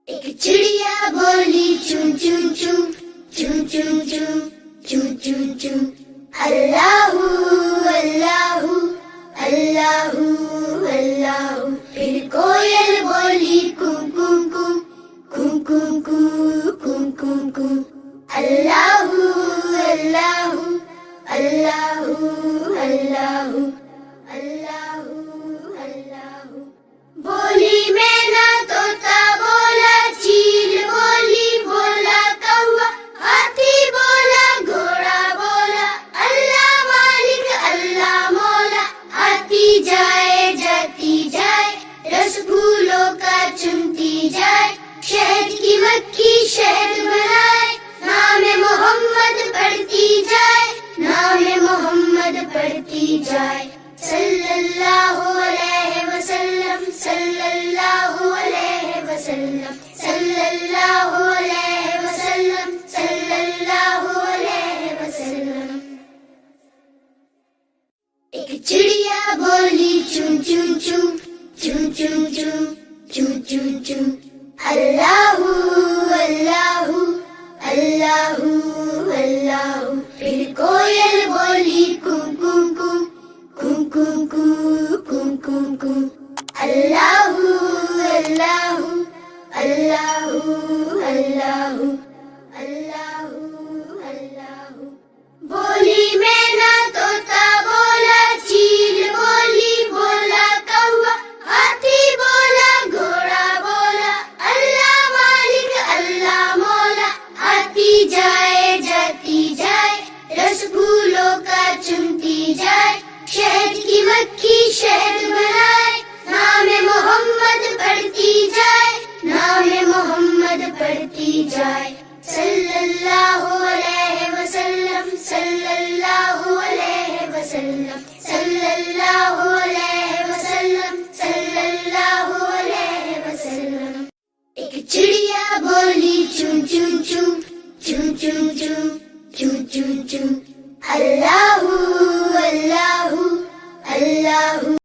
ایک چڑیا بولی چون چون چون چون چون چون چون چون چون اللہ اللہ اللہ اللہ. پھر کوئل بولی کوں کوں کوں کوں کوں کوں کوں کوں کوں اللہ اللہ اللہ اللہ اللہ اللہ. بولی مینا طوطا بولا چیل بولی بولا کوا ہاتھی بولا گھوڑا بولا اللہ مالک اللہ مولا. آتی جائے جاتی جائے رس پھولوں کا چنتی جائے شہد کی مکھی شہد بنائے نام محمد پڑھتی جائے نام محمد پڑھتی جائے. صلی اللہ علیہ وسلم صلی اللہ علیہ وسلم صلی اللہ علیہ وسلم صلی اللہ علیہ وسلم. ایک چڑیا بولی چون چون چون چون چون چون چون چون چون اللہ اللہ اللہ اللہ. پھر کوئل بولی کوں کوں کوں کوں کوں کوں کوں کوں کوں اللہ اللہ اللہ اللہ اللہ اللہ. بولی مینا طوطا بولا چیل بولی بولا کوا ہاتھی بولا گھوڑا بولا اللہ مالک اللہ مولا. آتی جائے جاتی جائے رس پھولوں کا چنتی جائے شہد کی مکھی شہد بنائے نام محمد پڑھتی جائے نام محمد پڑھتی جائے. صلی اللہ علیہ وسلم صلی اللہ علیہ وسلم صلی اللہ علیہ وسلم صلی اللہ علیہ وسلم. ایک چڑیا بولی چون چون چون چون چون چون چون چون چون اللہ اللہ اللہ